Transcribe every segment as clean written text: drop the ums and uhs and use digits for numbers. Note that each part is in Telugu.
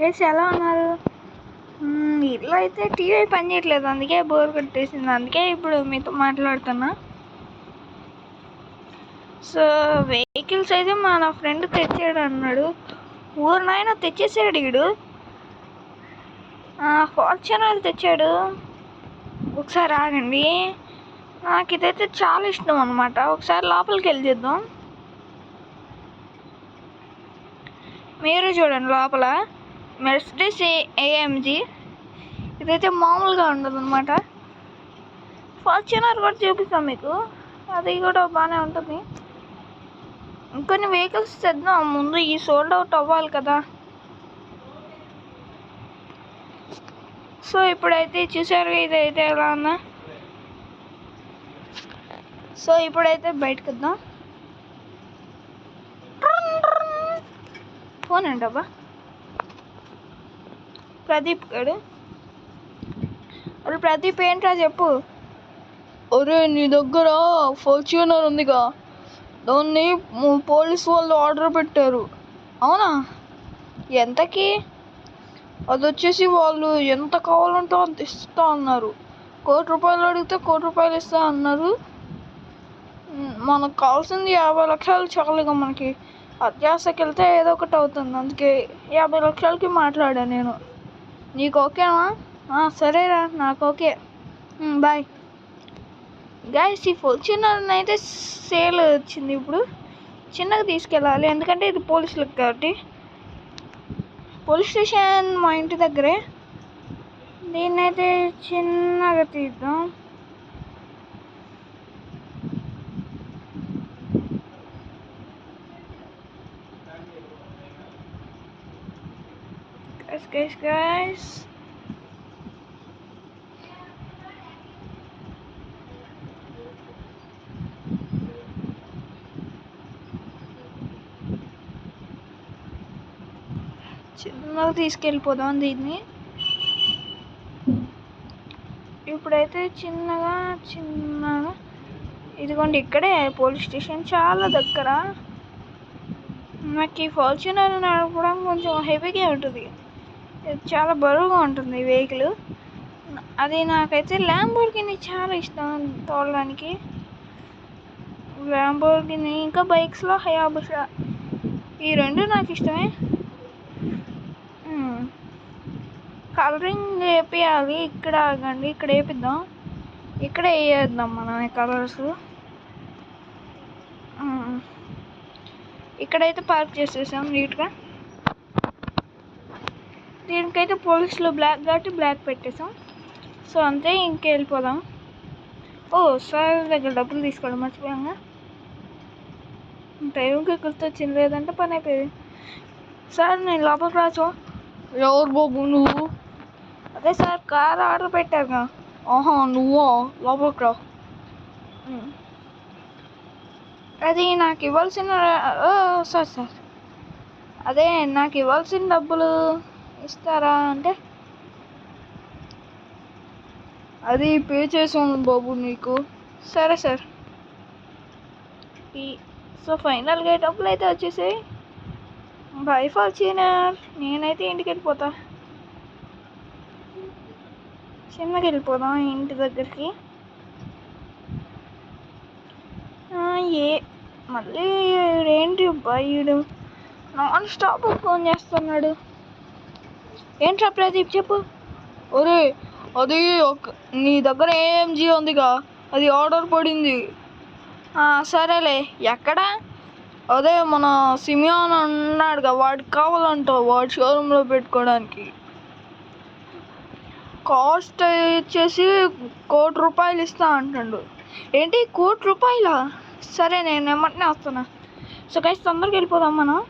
గైస్ ఎలా ఉన్నారు? ఇల్లు అయితే టీవీ పని చేయట్లేదు, అందుకే బోర్ కొట్టేసింది. అందుకే ఇప్పుడు మీతో మాట్లాడుతున్నా. సో వెహికల్స్ అయితే నా ఫ్రెండ్ తెచ్చాడు అన్నాడు. ఊరు నాయన తెచ్చేసాడు వీడు. ఫార్చునర్ తెచ్చాడు. ఒకసారి ఆగండి, నాకు ఇదైతే చాలా ఇష్టం అనమాట. ఒకసారి లోపలికి వెళ్ళి చూద్దాం. మీరు చూడండి లోపల మెర్సిడీస్ ఏఎంజీ. ఇదైతే మామూలుగా ఉండదు అనమాట. ఫార్చునర్ కూడా చూపిస్తాం మీకు, అది కూడా బాగానే ఉంటుంది. ఇంకొన్ని వెహికల్స్ తెద్దాం, ముందు ఈ సోల్డ్ అవుట్ అవ్వాలి కదా. సో ఇప్పుడైతే చూసారు ఇదైతే ఎలా ఉన్నా. సో ఇప్పుడైతే బయటకు వద్దాం. ఫోన్ ఏంటబ్బా, ప్రదీప్ గడు. ప్రదీప్ ఏంట్రా చెప్పు. ఒరే నీ దగ్గర ఫార్చునర్ ఉందిగా, దాన్ని పోలీస్ వాళ్ళు ఆర్డర్ పెట్టారు. అవునా, ఎంతకి? అది వచ్చేసి వాళ్ళు ఎంత కావాలంటే అంత ఇస్తా అన్నారు. 1 కోటి రూపాయలు అడిగితే 1 కోటి రూపాయలు ఇస్తా అన్నారు. మనకు కావాల్సింది 50 లక్షలు చాలుగా. మనకి అత్యాశకి వెళ్తే ఏదో ఒకటి అవుతుంది. అందుకే 50 లక్షలకి మాట్లాడా నేను. నీకు ఓకేనా? సరేరా, నాకు ఓకే, బాయ్. గైస్ ఈ ఫార్చునర్ అయితే సేల్ వచ్చింది. ఇప్పుడు చిన్నగా తీసుకెళ్ళాలి, ఎందుకంటే ఇది పోలీసులకు కాబట్టి. పోలీస్ స్టేషన్ మా ఇంటి దగ్గరే. దీన్నైతే చిన్నగా తీద్దాం. గైస్ చిన్నగా తీసుకెళ్ళిపోదాం దీన్ని. ఇప్పుడైతే చిన్నగా ఇదిగోండి, ఇక్కడే పోలీస్ స్టేషన్, చాలా దగ్గర. నాకు ఈ ఫార్చునర్ నడపడం కొంచెం హెవీగా ఉంటుంది, చాలా బరువుగా ఉంటుంది ఈ వెహికల్. అది నాకైతే ల్యాంబోర్గిని చాలా ఇష్టం తోలడానికి. ల్యాంబోర్గిని, ఇంకా బైక్స్లో హయాబుసా, ఈ రెండు నాకు ఇష్టమే. కలరింగ్ వేపియాలి. ఇక్కడ ఆగండి, ఇక్కడ వేపిద్దాం. ఇక్కడే వేద్దాం మనం కలర్స్. ఇక్కడైతే పార్క్ చేసేసాం నీట్గా. దీనికైతే పోలీసులు బ్లాక్ కాబట్టి బ్లాక్ పెట్టేసాం. సో అంతే, ఇంకెళ్ళిపోదాం. సార్ దగ్గర డబ్బులు తీసుకోవడం మర్చిపోయాగా. టైంకి గుర్తొచ్చింది, లేదంటే పని అయిపోయింది. సార్ నేను లోపలికి రాచు. ఎవరు బాబు నువ్వు? అదే సార్, కార్ ఆర్డర్ పెట్టాగా. ఆహా నువ్వా, లోపలికి రా. అది నాకు ఇవ్వాల్సిన సార్ అదే నాకు ఇవ్వాల్సిన డబ్బులు ఇస్తారా అంటే, అది పే చేసాను బాబు నీకు. సరే సార్. సో ఫైనల్గా డబ్బులు అయితే వచ్చేసాయి. బై ఫార్చునర్, నేనైతే ఇంటికి వెళ్ళిపోతా. చిన్నగా వెళ్ళిపోదాం ఇంటి దగ్గరికి. మళ్ళీ ఏంటి బయ్యుడు నాన్ స్టాప్ ఫోన్ చేస్తున్నాడు. ఏంట్రా ప్రదీప్ చెప్పు. ఒరే అది నీ దగ్గర ఏఎంజీ ఉందిగా, అది ఆర్డర్ పడింది. సరేలే, ఎక్కడా? అదే మన సిమియాన్ అన్నాడుగా, వాడికి కావాలంట, వాడి షోరూంలో పెట్టుకోవడానికి. కాస్ట్ వచ్చేసి 1 కోటి రూపాయలు ఇస్తా అంటాడు. ఏంటి 1 కోటి రూపాయలా? సరే, నేను ఎమ్మటనే వస్తున్నా. సో గైస్ తొందరగా వెళ్ళిపోదాం మనం.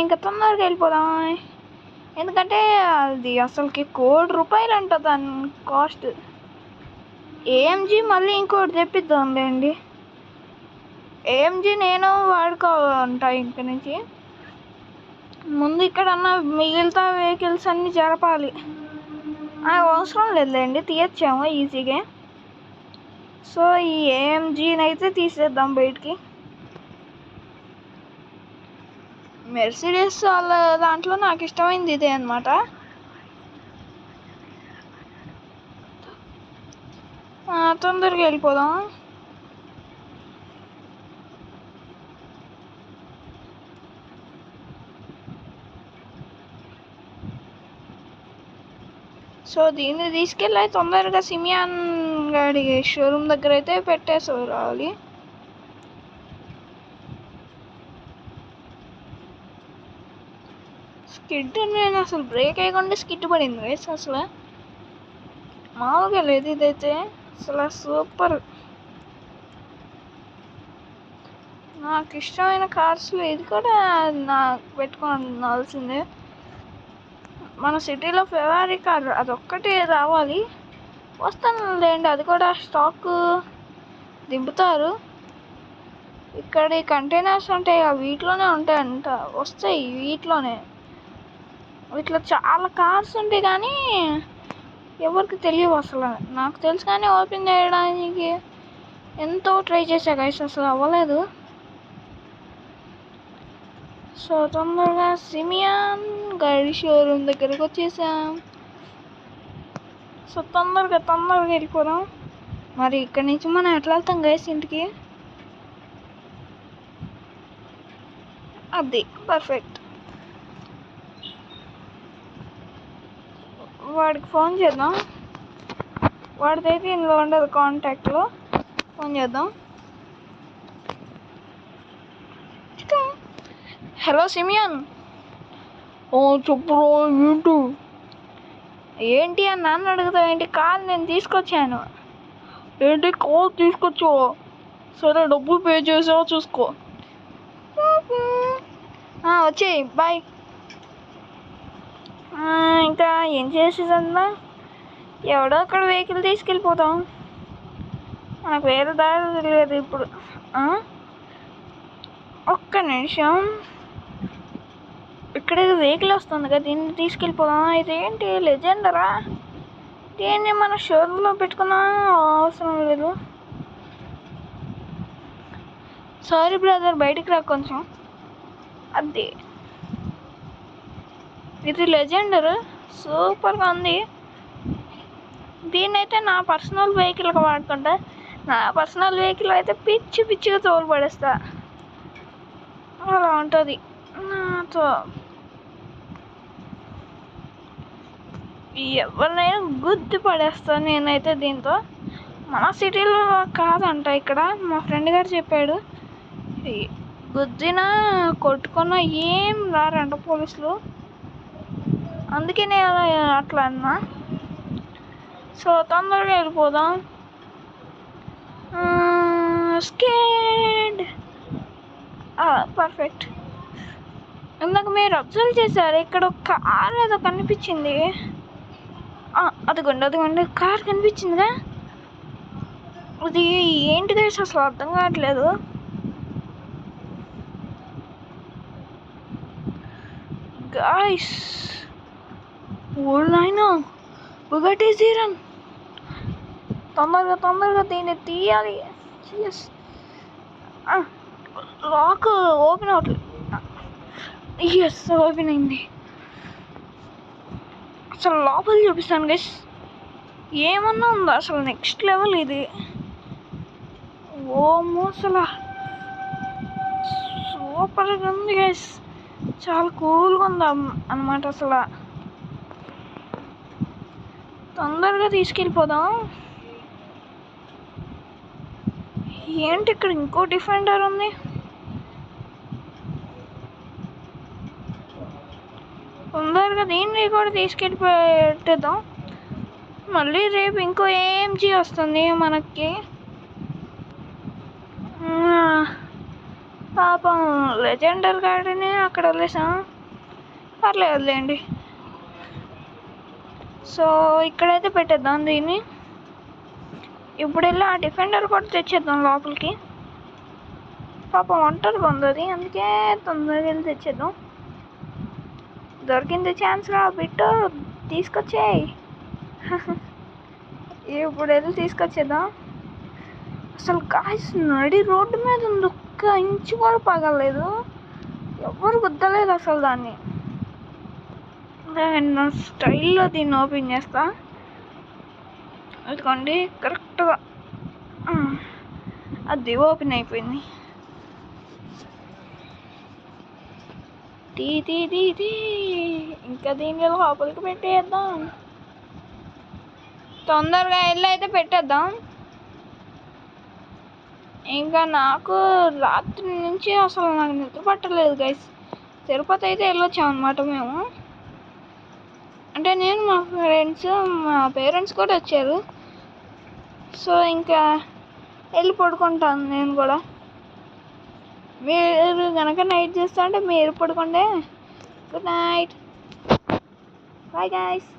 ఇంకా తొందరగా వెళ్ళిపోదాం, ఎందుకంటే అది అసలుకి 1 కోటి రూపాయలు అంట దాని కాస్ట్. ఏఎంజీ మళ్ళీ ఇంకోటి తెప్పిద్దాంలేండి. ఏఎంజీ నేను వాడుకోవాలంట ఇంక నుంచి. ముందు ఇక్కడన్నా మిగతా వెహికల్స్ అన్నీ జరపాలి. అవసరం లేదులేండి, తీయచ్చాము ఈజీగా. సో ఈ ఏఎంజీని అయితే తీసేద్దాం బయటికి. మెర్సిడెస్ వాళ్ళ దాంట్లో నాకు ఇష్టమైంది ఇదే అనమాట. తొందరగా వెళ్ళిపోదాం. సో దీన్ని తీసుకెళ్ళి తొందరగా సిమియాన్ గాడి షోరూమ్ దగ్గర అయితే పెట్టేసి రావాలి. స్కిడ్ నేను అసలు బ్రేక్ అయ్యకుండా స్కిడ్ పడింది గైస్. అసలు మామూలుగా లేదు ఇదైతే, అసలు సూపర్. నాకు ఇష్టమైన కార్స్లో ఇది కూడా నాకు పెట్టుకోవాల్సిందే. మన సిటీలో ఫెరారీ కార్ అదొక్కటి రావాలి. వస్తాను లేండి, అది కూడా స్టాక్ దింపుతారు. ఇక్కడ ఈ కంటైనర్స్ ఉంటాయి, వీటిలోనే ఉంటాయంట, వస్తాయి వీటిలోనే. ఇట్లా చాలా కార్స్ ఉంటాయి కానీ ఎవరికి తెలియవు అసలు. నాకు తెలుసు కానీ ఓపెన్ చేయడానికి ఎంతో ట్రై చేశా గైస్, అసలు అవ్వలేదు. సో తొందరగా సిమియాన్ గాడి షోరూమ్ దగ్గరకు వచ్చేసాం. సో తొందరగా వెళ్ళిపోదాం. మరి ఇక్కడి నుంచి మనం ఎట్లా వెళ్తాం గైస్ ఇంటికి? అది పర్ఫెక్ట్. వాడికి ఫోన్ చేద్దాం. వాడిదైతే ఇందులో ఉండదు, కాంటాక్ట్లో ఫోన్ చేద్దాం. Hello Simeon. చెప్పురా, ఏంటి అని నాన్న అడుగుతావు ఏంటి? కాల్ నేను తీసుకొచ్చాను. ఏంటి కాల్ తీసుకొచ్చావా? సరే, డబ్బులు పే చేసావా చూసుకో. వచ్చేయి, బాయ్. ఇంకా ఏం చేసేదన్నా, ఎవడో అక్కడ వెహికల్ తీసుకెళ్ళిపోతాం. నాకు వేరే దారి తెలియదు ఇప్పుడు. ఒక్క నిమిషం, ఇక్కడ వెహికల్ వస్తుంది కదా, దీన్ని తీసుకెళ్ళిపోదాం. ఇదేంటి లెజెండరా? దీన్ని మన షోరూంలో పెట్టుకున్నా అవసరం లేదు. సారీ బ్రదర్, బయటికి రా కొంచెం. అది ఇది లెజెండర్, సూపర్గా ఉంది. దీన్నైతే నా పర్సనల్ వెహికల్గా వాడుకుంటా. నా పర్సనల్ వెహికల్ అయితే పిచ్చిగా తోలు పడేస్తా, అలా ఉంటుంది నాతో. ఎవరినైనా గుద్ది పడేస్తాను నేనైతే దీంతో. మన సిటీలో కాదంట, ఇక్కడ మా ఫ్రెండ్ గారు చెప్పాడు. గుద్దినా కొట్టుకున్నా ఏం రారంట పోలీసులు, అందుకే నేను అట్లా అన్నా. సో తొందరగా వెళ్ళిపోదాం. Scared perfect. ఇందాక మీరు అబ్జర్వ్ చేశారు, ఇక్కడ ఒక కార్ ఏదో కనిపించింది. అదిగోండి కార్ కనిపించిందిగా. అది ఏంటి గైస్ అసలు అర్థం కావట్లేదు. Guys old Bugatti Chiron. తొందరగా దీన్ని తీయాలి. లాక్ ఓపెన్ అవట్లేదు. ఎస్, ఓపెన్ అయింది. అసలు లోపల చూపిస్తాను గైస్, ఏమన్నా ఉందా అసలు? నెక్స్ట్ లెవెల్ ఇది. ఓ అసలు సూపర్గా ఉంది గైస్, చాలా కూల్గా ఉంది అన్నమాట. అసలు తొందరగా తీసుకెళ్ళిపోదాం. ఏంటి ఇక్కడ ఇంకో డిఫెండర్ ఉంది. తొందరగా దీన్ని కూడా తీసుకెళ్ళిపెట్టేద్దాం. మళ్ళీ రేపు ఇంకో ఏఎంజీ వస్తుంది మనకి. పాపం లెజెండర్ గాడిని అక్కడ వదిలేసాం, పర్లేదులేండి. సో ఇక్కడైతే పెట్టేద్దాం దీన్ని. ఇప్పుడు వెళ్ళి ఆ డిఫెండర్ కూడా తెచ్చేద్దాం లోపలికి. పాపం ఒంటరిగా ఉంది అది, అందుకే తొందరగా వెళ్ళి తెచ్చేద్దాం. దొరికింది ఛాన్స్ రా బిట్టు, తీసుకొచ్చేయి. ఇప్పుడు వెళ్ళి తీసుకొచ్చేద్దాం. అసలు కాస్ నడి రోడ్డు మీద ఉంది, ఒక్క ఇంచు కూడా పగలేదు. ఎవరు గుద్దలేదు అసలు దాన్ని. నా స్టైల్లో దీన్ని ఓపెన్ చేస్తా. అదిగోండి కరెక్ట్గా అది ఓపెన్ అయిపోయింది. తీ ఇంకా దీన్ని లోపలికి పెట్టేద్దాం. తొందరగా వెళ్ళి అయితే పెట్టేద్దాం. ఇంకా నాకు రాత్రి నుంచి అసలు నాకు నిద్ర పట్టలేదు గైస్. తిరుపతి అయితే వెళ్ళొచ్చాం అనమాట మేము. అంటే నేను, మా ఫ్రెండ్స్, మా పేరెంట్స్ కూడా వచ్చారు. సో ఇంకా వెళ్ళి పడుకుంటాను నేను కూడా. మీరు కనుక నైట్ చేస్తా అంటే మీరు పడుకోండి. Good night. Bye guys.